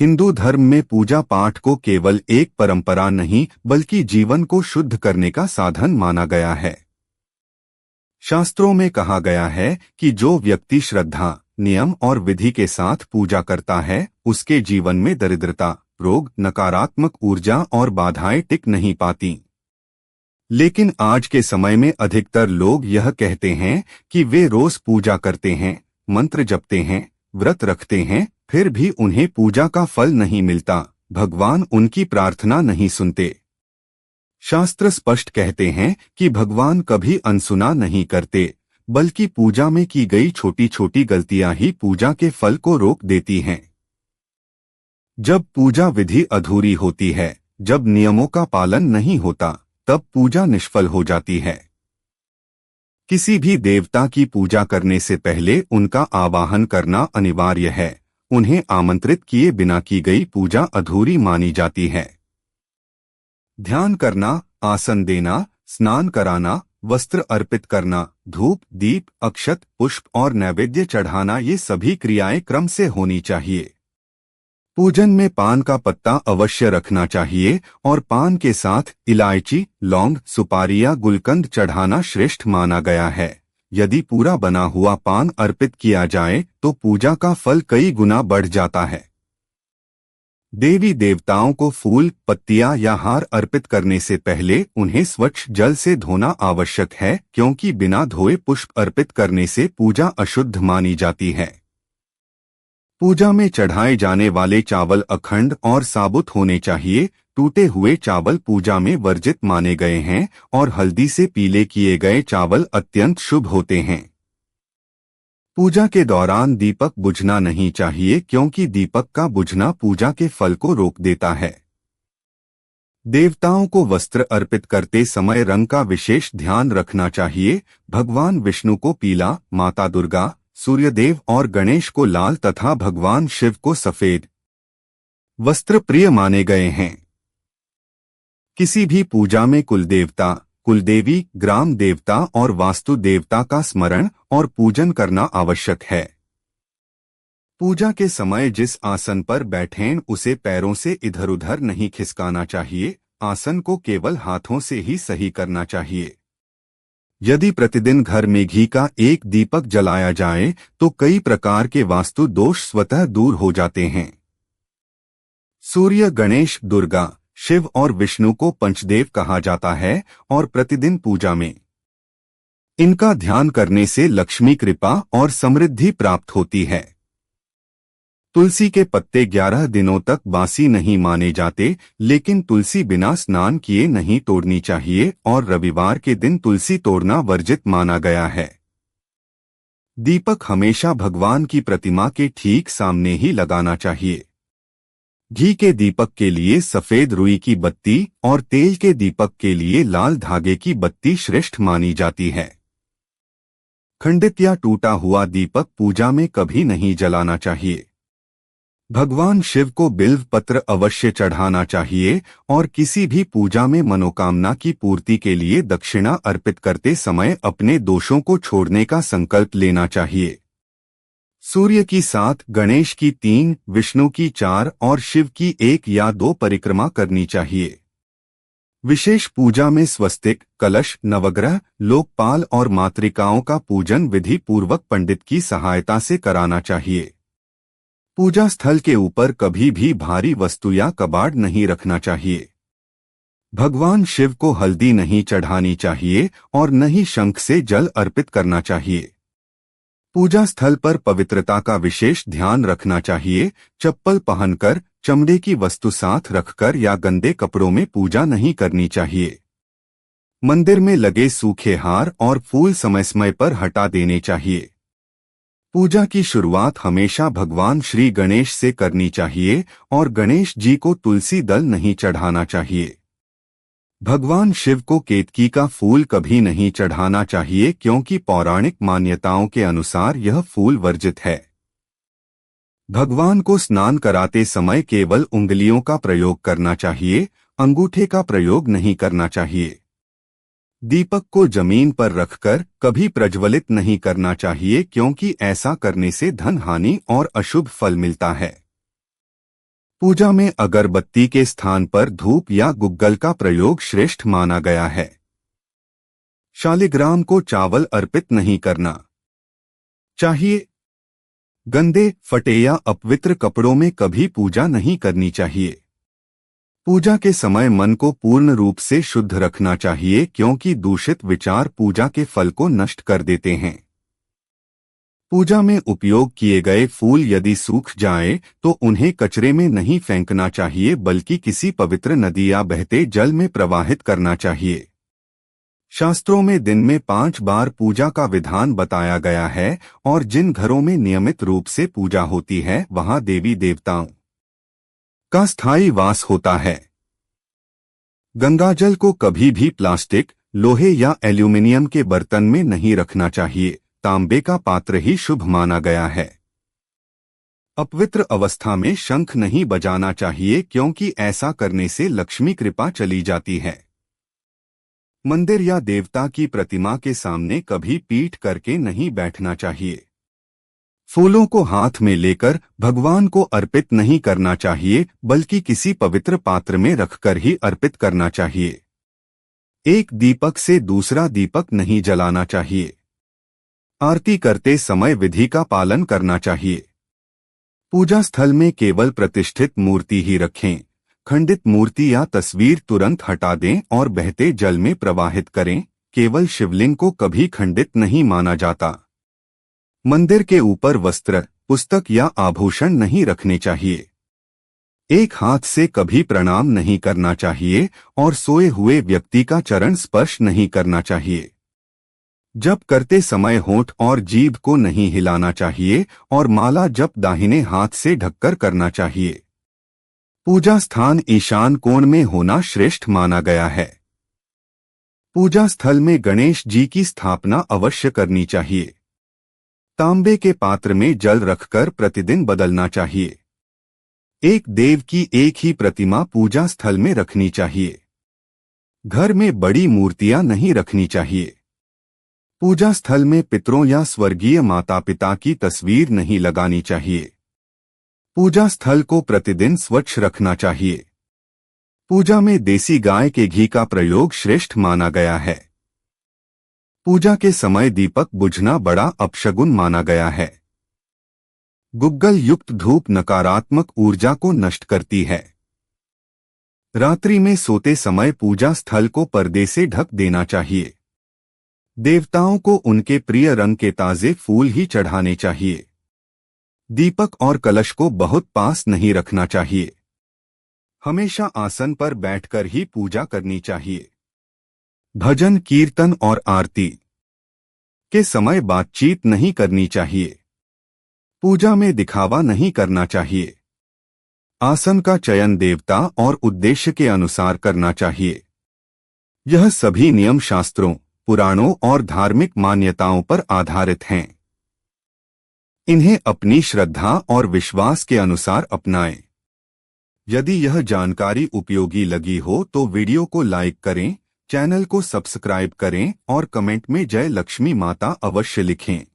हिंदू धर्म में पूजा पाठ को केवल एक परंपरा नहीं बल्कि जीवन को शुद्ध करने का साधन माना गया है। शास्त्रों में कहा गया है कि जो व्यक्ति श्रद्धा, नियम और विधि के साथ पूजा करता है, उसके जीवन में दरिद्रता, रोग, नकारात्मक ऊर्जा और बाधाएं टिक नहीं पाती। लेकिन आज के समय में अधिकतर लोग यह कहते हैं कि वे रोज पूजा करते हैं, मंत्र जपते हैं, व्रत रखते हैं, फिर भी उन्हें पूजा का फल नहीं मिलता, भगवान उनकी प्रार्थना नहीं सुनते। शास्त्र स्पष्ट कहते हैं कि भगवान कभी अनसुना नहीं करते, बल्कि पूजा में की गई छोटी छोटी गलतियां ही पूजा के फल को रोक देती हैं। जब पूजा विधि अधूरी होती है, जब नियमों का पालन नहीं होता, तब पूजा निष्फल हो जाती है। किसी भी देवता की पूजा करने से पहले उनका आवाहन करना अनिवार्य है। उन्हें आमंत्रित किए बिना की गई पूजा अधूरी मानी जाती है। ध्यान करना, आसन देना, स्नान कराना, वस्त्र अर्पित करना, धूप, दीप, अक्षत, पुष्प और नैवेद्य चढ़ाना, ये सभी क्रियाएं क्रम से होनी चाहिए। पूजन में पान का पत्ता अवश्य रखना चाहिए और पान के साथ इलायची, लौंग, सुपारी या गुलकंद चढ़ाना श्रेष्ठ माना गया है। यदि पूरा बना हुआ पान अर्पित किया जाए तो पूजा का फल कई गुना बढ़ जाता है। देवी देवताओं को फूल, पत्तियां या हार अर्पित करने से पहले उन्हें स्वच्छ जल से धोना आवश्यक है, क्योंकि बिना धोए पुष्प अर्पित करने से पूजा अशुद्ध मानी जाती है। पूजा में चढ़ाए जाने वाले चावल अखंड और साबुत होने चाहिए। टूटे हुए चावल पूजा में वर्जित माने गए हैं और हल्दी से पीले किए गए चावल अत्यंत शुभ होते हैं। पूजा के दौरान दीपक बुझना नहीं चाहिए, क्योंकि दीपक का बुझना पूजा के फल को रोक देता है। देवताओं को वस्त्र अर्पित करते समय रंग का विशेष ध्यान रखना चाहिए। भगवान विष्णु को पीला, माता दुर्गा, सूर्यदेव और गणेश को लाल तथा भगवान शिव को सफेद वस्त्र प्रिय माने गए हैं। किसी भी पूजा में कुलदेवता, कुलदेवी, ग्राम देवता और वास्तु देवता का स्मरण और पूजन करना आवश्यक है। पूजा के समय जिस आसन पर बैठें उसे पैरों से इधर उधर नहीं खिसकाना चाहिए। आसन को केवल हाथों से ही सही करना चाहिए। यदि प्रतिदिन घर में घी का एक दीपक जलाया जाए तो कई प्रकार के वास्तु दोष स्वतः दूर हो जाते हैं। सूर्य, गणेश, दुर्गा, शिव और विष्णु को पंचदेव कहा जाता है और प्रतिदिन पूजा में इनका ध्यान करने से लक्ष्मी कृपा और समृद्धि प्राप्त होती है। तुलसी के पत्ते 11 दिनों तक बासी नहीं माने जाते, लेकिन तुलसी बिना स्नान किए नहीं तोड़नी चाहिए और रविवार के दिन तुलसी तोड़ना वर्जित माना गया है। दीपक हमेशा भगवान की प्रतिमा के ठीक सामने ही लगाना चाहिए। घी के दीपक के लिए सफेद रुई की बत्ती और तेल के दीपक के लिए लाल धागे की बत्ती श्रेष्ठ मानी जाती है। खंडित या टूटा हुआ दीपक पूजा में कभी नहीं जलाना चाहिए। भगवान शिव को बिल्व पत्र अवश्य चढ़ाना चाहिए और किसी भी पूजा में मनोकामना की पूर्ति के लिए दक्षिणा अर्पित करते समय अपने दोषों को छोड़ने का संकल्प लेना चाहिए। सूर्य की 7, गणेश की 3, विष्णु की 4 और शिव की 1 या 2 परिक्रमा करनी चाहिए। विशेष पूजा में स्वस्तिक, कलश, नवग्रह, लोकपाल और मातृकाओं का पूजन विधि पूर्वक पंडित की सहायता से कराना चाहिए। पूजा स्थल के ऊपर कभी भी भारी वस्तु या कबाड़ नहीं रखना चाहिए। भगवान शिव को हल्दी नहीं चढ़ानी चाहिए और न ही शंख से जल अर्पित करना चाहिए। पूजा स्थल पर पवित्रता का विशेष ध्यान रखना चाहिए। चप्पल पहनकर, चमड़े की वस्तु साथ रखकर या गंदे कपड़ों में पूजा नहीं करनी चाहिए। मंदिर में लगे सूखे हार और फूल समय समय पर हटा देने चाहिए। पूजा की शुरुआत हमेशा भगवान श्री गणेश से करनी चाहिए और गणेश जी को तुलसी दल नहीं चढ़ाना चाहिए। भगवान शिव को केतकी का फूल कभी नहीं चढ़ाना चाहिए, क्योंकि पौराणिक मान्यताओं के अनुसार यह फूल वर्जित है। भगवान को स्नान कराते समय केवल उंगलियों का प्रयोग करना चाहिए, अंगूठे का प्रयोग नहीं करना चाहिए। दीपक को जमीन पर रखकर कभी प्रज्वलित नहीं करना चाहिए, क्योंकि ऐसा करने से धन हानि और अशुभ फल मिलता है। पूजा में अगरबत्ती के स्थान पर धूप या गुग्गल का प्रयोग श्रेष्ठ माना गया है। शालिग्राम को चावल अर्पित नहीं करना चाहिए। गंदे, फटे या अपवित्र कपड़ों में कभी पूजा नहीं करनी चाहिए। पूजा के समय मन को पूर्ण रूप से शुद्ध रखना चाहिए, क्योंकि दूषित विचार पूजा के फल को नष्ट कर देते हैं। पूजा में उपयोग किए गए फूल यदि सूख जाएं, तो उन्हें कचरे में नहीं फेंकना चाहिए, बल्कि किसी पवित्र नदी या बहते जल में प्रवाहित करना चाहिए। शास्त्रों में दिन में 5 बार पूजा का विधान बताया गया है, और जिन घरों में नियमित रूप से पूजा होती है वहां देवी देवताओं का स्थायी वास होता है। गंगाजल को कभी भी प्लास्टिक, लोहे या एल्यूमिनियम के बर्तन में नहीं रखना चाहिए। तांबे का पात्र ही शुभ माना गया है। अपवित्र अवस्था में शंख नहीं बजाना चाहिए, क्योंकि ऐसा करने से लक्ष्मी कृपा चली जाती है। मंदिर या देवता की प्रतिमा के सामने कभी पीठ करके नहीं बैठना चाहिए। फूलों को हाथ में लेकर भगवान को अर्पित नहीं करना चाहिए, बल्कि किसी पवित्र पात्र में रखकर ही अर्पित करना चाहिए। एक दीपक से दूसरा दीपक नहीं जलाना चाहिए। आरती करते समय विधि का पालन करना चाहिए। पूजा स्थल में केवल प्रतिष्ठित मूर्ति ही रखें। खंडित मूर्ति या तस्वीर तुरंत हटा दें और बहते जल में प्रवाहित करें। केवल शिवलिंग को कभी खंडित नहीं माना जाता। मंदिर के ऊपर वस्त्र, पुस्तक या आभूषण नहीं रखने चाहिए। एक हाथ से कभी प्रणाम नहीं करना चाहिए और सोए हुए व्यक्ति का चरण स्पर्श नहीं करना चाहिए। जप करते समय होंठ और जीभ को नहीं हिलाना चाहिए और माला जप दाहिने हाथ से ढककर करना चाहिए। पूजा स्थान ईशान कोण में होना श्रेष्ठ माना गया है। पूजा स्थल में गणेश जी की स्थापना अवश्य करनी चाहिए। तांबे के पात्र में जल रखकर प्रतिदिन बदलना चाहिए। एक देव की एक ही प्रतिमा पूजा स्थल में रखनी चाहिए। घर में बड़ी मूर्तियां नहीं रखनी चाहिए। पूजा स्थल में पितरों या स्वर्गीय माता पिता की तस्वीर नहीं लगानी चाहिए। पूजा स्थल को प्रतिदिन स्वच्छ रखना चाहिए। पूजा में देसी गाय के घी का प्रयोग श्रेष्ठ माना गया है। पूजा के समय दीपक बुझना बड़ा अपशगुन माना गया है। गुग्गल युक्त धूप नकारात्मक ऊर्जा को नष्ट करती है। रात्रि में सोते समय पूजा स्थल को पर्दे से ढक देना चाहिए। देवताओं को उनके प्रिय रंग के ताजे फूल ही चढ़ाने चाहिए। दीपक और कलश को बहुत पास नहीं रखना चाहिए। हमेशा आसन पर बैठकर ही पूजा करनी चाहिए। भजन, कीर्तन और आरती के समय बातचीत नहीं करनी चाहिए। पूजा में दिखावा नहीं करना चाहिए। आसन का चयन देवता और उद्देश्य के अनुसार करना चाहिए। यह सभी नियम शास्त्रों, पुराणों और धार्मिक मान्यताओं पर आधारित हैं। इन्हें अपनी श्रद्धा और विश्वास के अनुसार अपनाएं। यदि यह जानकारी उपयोगी लगी हो तो वीडियो को लाइक करें, चैनल को सब्सक्राइब करें और कमेंट में जय लक्ष्मी माता अवश्य लिखें।